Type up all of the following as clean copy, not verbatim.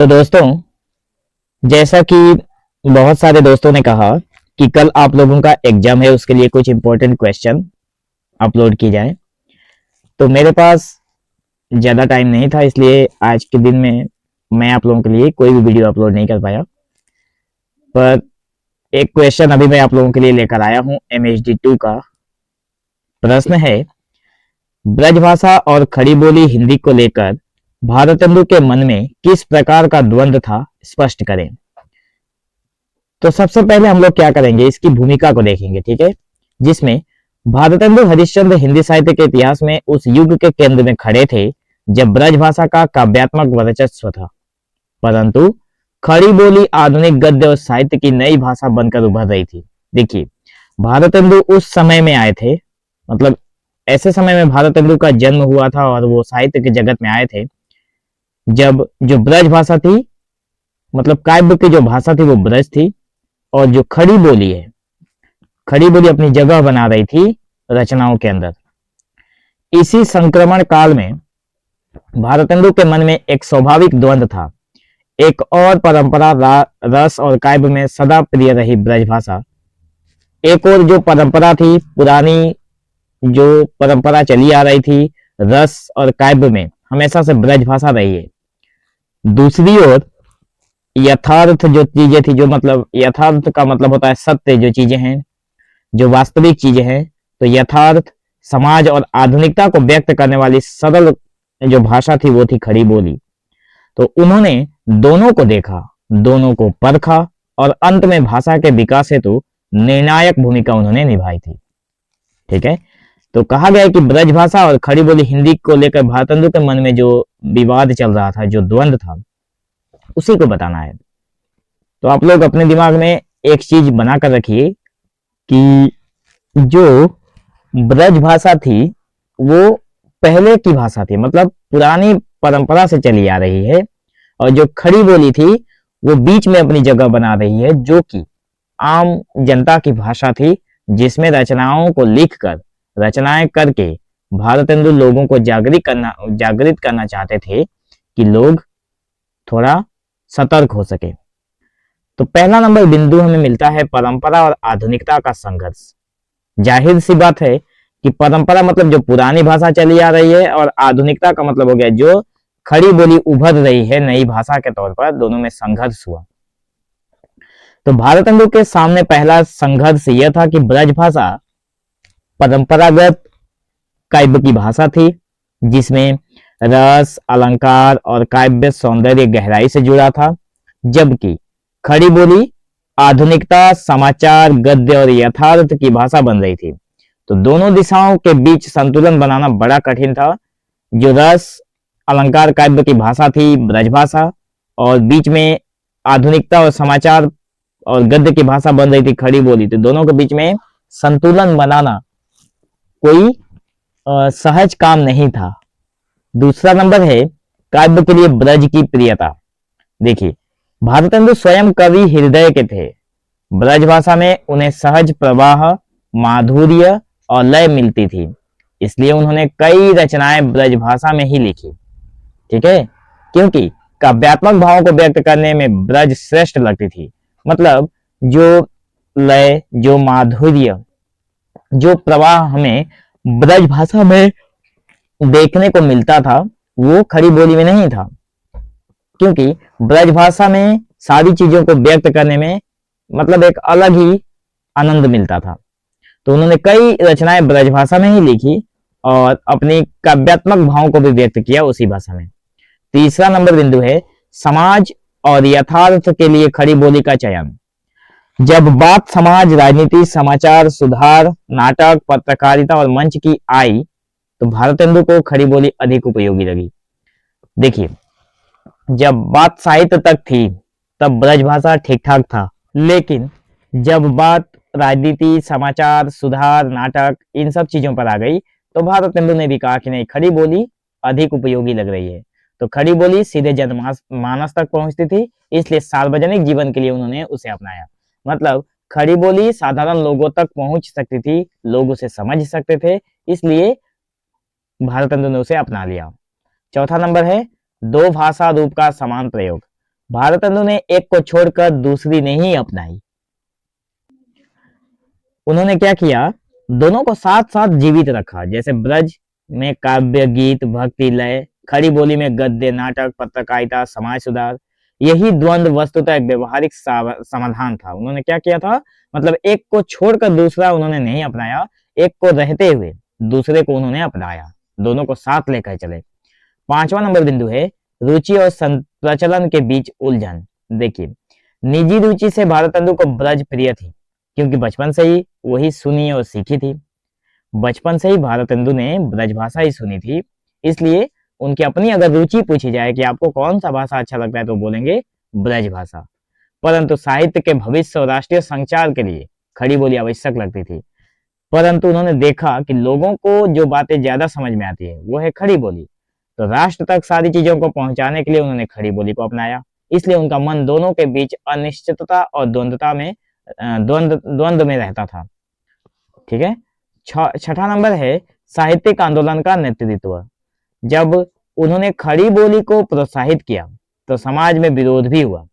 तो दोस्तों, जैसा कि बहुत सारे दोस्तों ने कहा कि कल आप लोगों का एग्जाम है, उसके लिए कुछ इंपॉर्टेंट क्वेश्चन अपलोड की जाए। तो मेरे पास ज़्यादा टाइम नहीं था, इसलिए आज के दिन में मैं आप लोगों के लिए कोई भी वीडियो अपलोड नहीं कर पाया। पर एक क्वेश्चन अभी मैं आप लोगों के लिए लेकर आया हूँ। MHD 2 का प्रश्न है, ब्रजभाषा और खड़ी बोली हिंदी को लेकर भारतेंदु के मन में किस प्रकार का द्वंद्व था, स्पष्ट करें। तो सबसे पहले हम लोग क्या करेंगे, इसकी भूमिका को देखेंगे, ठीक है, जिसमें भारतेंदु हरिश्चंद्र हिंदी साहित्य के इतिहास में उस युग के केंद्र में खड़े थे जब ब्रजभाषा का काव्यात्मक वर्चस्व था, परंतु खड़ी बोली आधुनिक गद्य और साहित्य की नई भाषा बनकर उभर रही थी। देखिए, भारतेंदु उस समय में आए थे, मतलब ऐसे समय में भारतेंदु का जन्म हुआ था और वो साहित्य के जगत में आए थे जब जो ब्रज भाषा थी, मतलब काव्य की जो भाषा थी वो ब्रज थी, और जो खड़ी बोली है, खड़ी बोली अपनी जगह बना रही थी रचनाओं के अंदर। इसी संक्रमण काल में भारतेंदु के मन में एक स्वाभाविक द्वंद्व था। एक और परंपरा रस और काव्य में सदा प्रिय रही ब्रजभाषा, एक और जो परंपरा थी, पुरानी जो परंपरा चली आ रही थी रस और काव्य में, हमेशा से ब्रजभाषा रही है। दूसरी ओर यथार्थ जो चीजें थी, जो मतलब यथार्थ का मतलब होता है सत्य, जो चीजें हैं, जो वास्तविक चीजें हैं, तो यथार्थ, समाज और आधुनिकता को व्यक्त करने वाली सरल जो भाषा थी वो थी खड़ी बोली। तो उन्होंने दोनों को देखा, दोनों को परखा और अंत में भाषा के विकास हेतु निर्णायक भूमिका उन्होंने निभाई थी। ठीक है, तो कहा गया है कि ब्रजभाषा और खड़ी बोली हिंदी को लेकर भारतेंदु के मन में जो विवाद चल रहा था, जो द्वंद्व था, उसी को बताना है। तो आप लोग अपने दिमाग में एक चीज बनाकर रखिए कि जो ब्रज भाषा थी वो पहले की भाषा थी, मतलब पुरानी परंपरा से चली आ रही है, और जो खड़ी बोली थी वो बीच में अपनी जगह बना रही है, जो कि आम जनता की भाषा थी, जिसमें रचनाओं को लिखकर, रचनाएं करके भारतेंदु लोगों को जागृत करना चाहते थे कि लोग थोड़ा सतर्क हो सके। तो पहला नंबर बिंदु हमें मिलता है परंपरा और आधुनिकता का संघर्ष। जाहिर सी बात है कि परंपरा मतलब जो पुरानी भाषा चली आ रही है, और आधुनिकता का मतलब हो गया जो खड़ी बोली उभर रही है नई भाषा के तौर पर, दोनों में संघर्ष हुआ। तो भारतेंदु के सामने पहला संघर्ष यह था कि ब्रज भाषा परंपरागत काव्य की भाषा थी, जिसमें रस, अलंकार और काव्य सौंदर्य गहराई से जुड़ा था, जबकि खड़ी बोली आधुनिकता, समाचार, गद्य और यथार्थ की भाषा बन रही थी। तो दोनों दिशाओं के बीच संतुलन बनाना बड़ा कठिन था। जो रस, अलंकार काव्य की भाषा थी ब्रजभाषा, और बीच में आधुनिकता और समाचार और गद्य की भाषा बन रही थी खड़ी बोली, तो दोनों के बीच में संतुलन बनाना कोई सहज काम नहीं था। दूसरा नंबर है काव्य के लिए ब्रज की प्रियता। देखिए, भारतेंदु स्वयं कवि हृदय के थे। ब्रज भाषा में उन्हें सहज प्रवाह, माधुर्य और लय मिलती थी, इसलिए उन्होंने कई रचनाएं ब्रज भाषा में ही लिखी। ठीक है, क्योंकि काव्यात्मक भावों को व्यक्त करने में ब्रज श्रेष्ठ लगती थी। मतलब जो लय, जो माधुर्य, जो प्रवाह हमें ब्रज भाषा में देखने को मिलता था, वो खड़ी बोली में नहीं था, क्योंकि ब्रज भाषा में सारी चीजों को व्यक्त करने में मतलब एक अलग ही आनंद मिलता था। तो उन्होंने कई रचनाएं ब्रज भाषा में ही लिखी और अपनी काव्यात्मक भावों को भी व्यक्त किया उसी भाषा में। तीसरा नंबर बिंदु है समाज और यथार्थ के लिए खड़ी बोली का चयन। जब बात समाज, राजनीति, समाचार, सुधार, नाटक, पत्रकारिता और मंच की आई, तो भारतेंदु को खड़ी बोली अधिक उपयोगी लगी। देखिए, जब बात साहित्य तक थी तब ब्रज भाषा ठीक ठाक था, लेकिन जब बात राजनीति, समाचार, सुधार, नाटक, इन सब चीजों पर आ गई, तो भारतेंदु ने भी कहा कि नहीं, खड़ी बोली अधिक उपयोगी लग रही है। तो खड़ी बोली सीधे जनमानस तक पहुंचती थी, इसलिए सार्वजनिक जीवन के लिए उन्होंने उसे अपनाया। मतलब खड़ी बोली साधारण लोगों तक पहुंच सकती थी, लोग उसे समझ सकते थे, इसलिए भारतेंदु ने उसे अपना लिया। चौथा नंबर है दो भाषा रूप का समान प्रयोग। भारतेंदु ने एक को छोड़कर दूसरी नहीं अपनाई। उन्होंने क्या किया, दोनों को साथ साथ जीवित रखा। जैसे ब्रज में काव्य, गीत, भक्ति, लय, खड़ी बोली में गद्य, नाटक, पत्रकारिता, समाज सुधार। यही द्वंद्व वस्तुतः एक व्यवहारिक समाधान था। उन्होंने क्या किया था, मतलब एक को छोड़कर दूसरा उन्होंने नहीं अपनाया, एक को रहते हुए दूसरे को उन्होंने अपनाया, दोनों को साथ लेकर चले। 5वां नंबर बिंदु है रुचि और प्रचलन के बीच उलझन। देखिए, निजी रुचि से भारतेंदु को ब्रज प्रिय थी, क्योंकि बचपन से ही वही सुनी और सीखी थी। बचपन से ही भारतेंदु ने ब्रजभाषा ही सुनी थी, इसलिए उनकी अपनी अगर रुचि पूछी जाए कि आपको कौन सा भाषा अच्छा लगता है, तो बोलेंगे ब्रजभाषा। परंतु साहित्य के भविष्य और राष्ट्रीय संचार के लिए खड़ी बोली आवश्यक लगती थी। परंतु उन्होंने देखा कि लोगों को जो बातें ज्यादा समझ में आती है वो है खड़ी बोली, तो राष्ट्र तक सारी चीजों को पहुंचाने के लिए उन्होंने खड़ी बोली को अपनाया। इसलिए उनका मन दोनों के बीच अनिश्चितता और द्वंद्व में रहता था। ठीक है। 6वां नंबर है साहित्यिक आंदोलन का नेतृत्व। जब उन्होंने खड़ी बोली को प्रोत्साहित किया तो समाज में विरोध भी हुआ।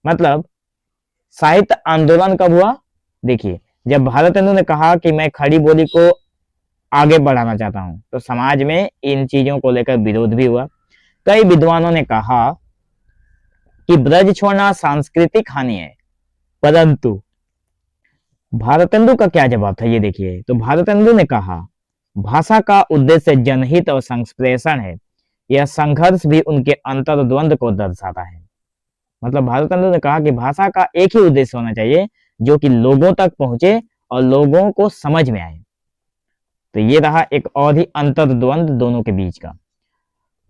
मतलब साहित्य आंदोलन कब हुआ, देखिए, जब भारतेंदु ने कहा कि मैं खड़ी बोली को आगे बढ़ाना चाहता हूं, तो समाज में इन चीजों को लेकर विरोध भी हुआ। कई विद्वानों ने कहा कि ब्रज छोड़ना सांस्कृतिक हानि है। परंतु भारतेंदु का क्या जवाब था, ये देखिए। तो भारतेंदु ने कहा, भाषा का उद्देश्य जनहित और संप्रेषण है, यह संघर्ष भी उनके अंतर्द्वंद को दर्शाता है। मतलब भारतेंदु ने कहा कि भाषा का एक ही उद्देश्य होना चाहिए, जो कि लोगों तक पहुंचे और लोगों को समझ में आए। तो ये रहा एक और ही अंतर्द्वंद दोनों के बीच का।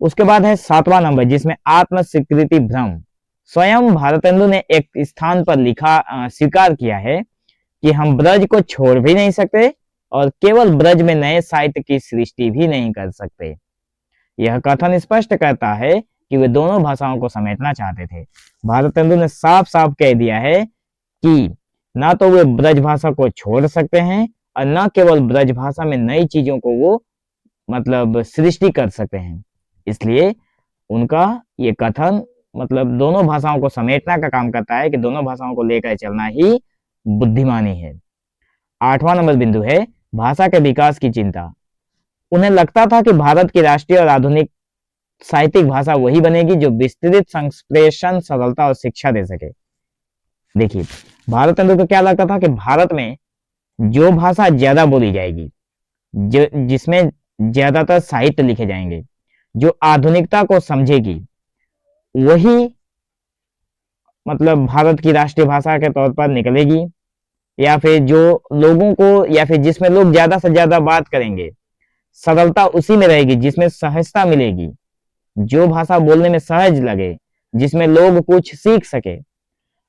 उसके बाद है 7वां नंबर, जिसमें आत्म स्वीकृति भ्रम। स्वयं भारतेंदु ने एक स्थान पर लिखा, स्वीकार किया है कि हम ब्रज को छोड़ भी नहीं सकते और केवल ब्रज में नए साहित्य की सृष्टि भी नहीं कर सकते। यह कथन स्पष्ट करता है कि वे दोनों भाषाओं को समेटना चाहते थे। भारतेंदु ने साफ साफ कह दिया है कि ना तो वे ब्रज भाषा को छोड़ सकते हैं और न केवल ब्रज भाषा में नई चीजों को वो मतलब सृष्टि कर सकते हैं। इसलिए उनका ये कथन मतलब दोनों भाषाओं को समेटना का काम करता है कि दोनों भाषाओं को लेकर चलना ही बुद्धिमानी है। 8वां नंबर बिंदु है भाषा के विकास की चिंता। उन्हें लगता था कि भारत की राष्ट्रीय और आधुनिक साहित्यिक भाषा वही बनेगी जो विस्तृत संप्रेषण, सरलता और शिक्षा दे सके। देखिए, भारतेंदु को क्या लगता था कि भारत में जो भाषा ज्यादा बोली जाएगी, जिसमें ज्यादातर साहित्य लिखे जाएंगे, जो आधुनिकता को समझेगी, वही मतलब भारत की राष्ट्रीय भाषा के तौर पर निकलेगी, या फिर जो लोगों को या फिर जिसमें लोग ज्यादा से ज्यादा बात करेंगे, सरलता उसी में रहेगी जिसमें सहजता मिलेगी, जो भाषा बोलने में सहज लगे, जिसमें लोग कुछ सीख सके।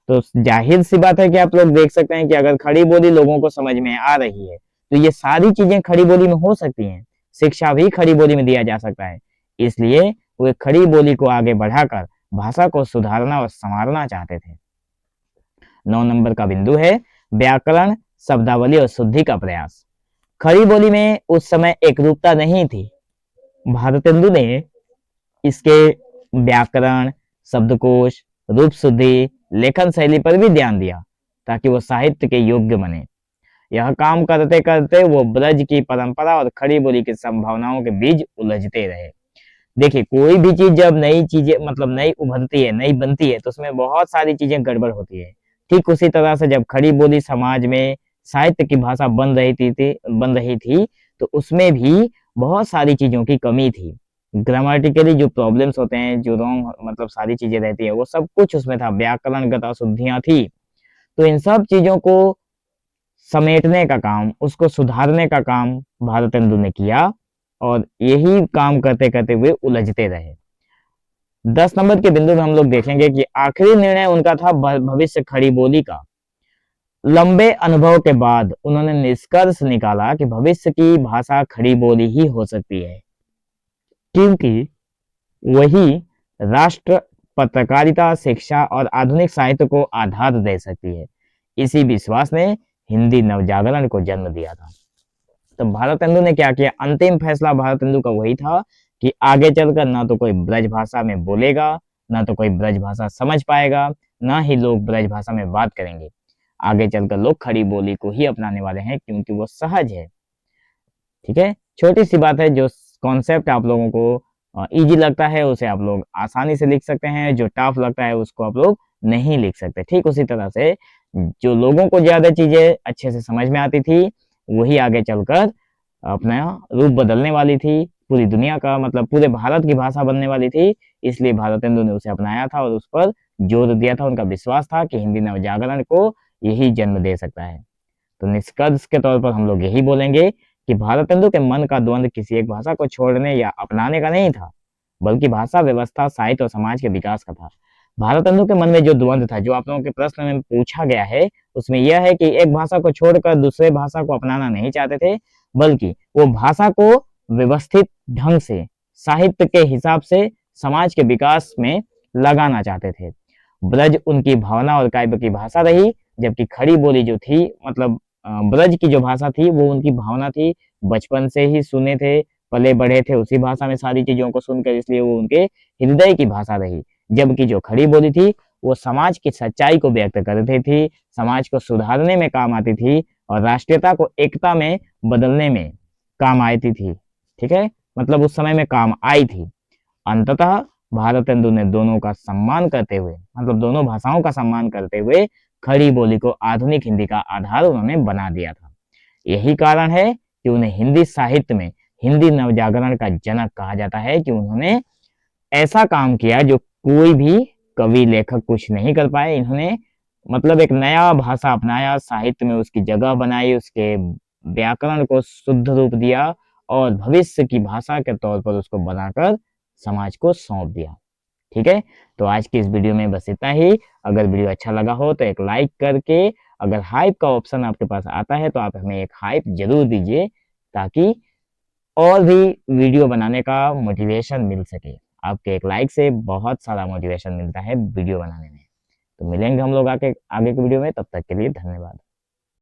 तो जाहिर सी बात है कि आप लोग देख सकते हैं कि अगर खड़ी बोली लोगों को समझ में आ रही है तो ये सारी चीजें खड़ी बोली में हो सकती हैं। शिक्षा भी खड़ी बोली में दिया जा सकता है। इसलिए वे खड़ी बोली को आगे बढ़ाकर भाषा को सुधारना और संवारना चाहते थे। 9 नंबर का बिंदु है व्याकरण, शब्दावली और शुद्धि का प्रयास। खड़ी बोली में उस समय एक रूपता नहीं थी। भारतेंदु ने इसके व्याकरण, शब्दकोश, रूप शुद्धि, लेखन शैली पर भी ध्यान दिया ताकि वो साहित्य के योग्य बने। यह काम करते करते वो ब्रज की परंपरा और खड़ी बोली की संभावनाओं के बीच उलझते रहे। देखिए, कोई भी चीज जब नई चीजें मतलब नई उभरती है, नई बनती है, तो उसमें बहुत सारी चीजें गड़बड़ होती है। ठीक उसी तरह से जब खड़ी बोली समाज में साहित्य की भाषा बन रही थी तो उसमें भी बहुत सारी चीजों की कमी थी। ग्रामेटिकली जो प्रॉब्लम्स होते हैं, जो रॉन्ग मतलब सारी चीजें रहती है, वो सब कुछ उसमें था। व्याकरणगत अशुद्धियां थी। तो इन सब चीजों को समेटने का काम, उसको सुधारने का काम भारतेंदु ने किया और यही काम करते करते वे उलझते रहे। 10 नंबर के बिंदु में हम लोग देखेंगे कि आखिरी निर्णय उनका था भविष्य खड़ी बोली का। लंबे अनुभव के बाद उन्होंने निष्कर्ष निकाला कि भविष्य की भाषा खड़ी बोली ही हो सकती है, क्योंकि वही राष्ट्र, पत्रकारिता, शिक्षा और आधुनिक साहित्य को आधार दे सकती है। इसी विश्वास ने हिंदी नवजागरण को जन्म दिया था। तो भारतेंदु ने क्या किया, अंतिम फैसला भारतेंदु का वही था कि आगे चलकर ना तो कोई ब्रज भाषा में बोलेगा, ना तो कोई ब्रज भाषा समझ पाएगा, ना ही लोग ब्रज भाषा में बात करेंगे। आगे चलकर लोग खड़ी बोली को ही अपनाने वाले हैं क्योंकि वो सहज है। ठीक है, छोटी सी बात है, जो कॉन्सेप्ट आप लोगों को इजी लगता है उसे आप लोग आसानी से लिख सकते हैं, जो टफ लगता है उसको आप लोग नहीं लिख सकते। ठीक उसी तरह से जो लोगों को ज्यादा चीजें अच्छे से समझ में आती थी वही आगे चलकर अपना रूप बदलने वाली थी, पूरी दुनिया का मतलब पूरे भारत की भाषा बनने वाली थी। इसलिए भारतेंदु ने उसे अपनाया था और उस पर जोर दिया था। उनका विश्वास था कि हिंदी नवजागरण को यही जन्म दे सकता है। तो निष्कर्ष के तौर पर हम लोग यही बोलेंगे कि भारतेंदु के मन का द्वंद किसी एक भाषा को छोड़ने या अपनाने का नहीं था, बल्कि भाषा व्यवस्था, साहित्य और समाज के विकास का था। भारतेंदु के मन में जो द्वंद था, जो आप लोगों के प्रश्न में पूछा गया है, उसमें यह है कि एक भाषा को छोड़कर दूसरे भाषा को अपनाना नहीं चाहते थे, बल्कि वो भाषा को व्यवस्थित ढंग से, साहित्य के हिसाब से समाज के विकास में लगाना चाहते थे। ब्रज उनकी भावना और काव्य की भाषा रही, जबकि खड़ी बोली जो थी मतलब ब्रज की जो भाषा थी वो उनकी भावना थी। बचपन से ही सुने थे, पले बढ़े थे उसी भाषा में सारी चीजों को सुनकर, इसलिए वो उनके हृदय की भाषा रही। जबकि जो खड़ी बोली थी वो समाज की सच्चाई को व्यक्त करती थी, समाज को सुधारने में काम आती थी और राष्ट्रीयता को एकता में बदलने में काम आती थी। ठीक है, मतलब उस समय में काम आई थी। अंततः भारतेंदु ने दोनों का सम्मान करते हुए, मतलब दोनों भाषाओं का सम्मान करते हुए खड़ी बोली को आधुनिक हिंदी का आधार उन्होंने बना दिया था। यही कारण है कि उन्हें हिंदी साहित्य में हिंदी नवजागरण का जनक कहा जाता है, कि उन्होंने ऐसा काम किया जो कोई भी कवि लेखक कुछ नहीं कर पाए। इन्होंने मतलब एक नया भाषा अपनाया, साहित्य में उसकी जगह बनाई, उसके व्याकरण को शुद्ध रूप दिया और भविष्य की भाषा के तौर पर उसको बनाकर समाज को सौंप दिया। ठीक है, तो आज की इस वीडियो में बस इतना ही। अगर वीडियो अच्छा लगा हो तो एक लाइक करके, अगर हाइप का ऑप्शन आपके पास आता है तो आप हमें एक हाइप जरूर दीजिए, ताकि और भी वीडियो बनाने का मोटिवेशन मिल सके। आपके एक लाइक से बहुत सारा मोटिवेशन मिलता है वीडियो बनाने में। तो मिलेंगे हम लोग आगे की वीडियो में, तब तक के लिए धन्यवाद।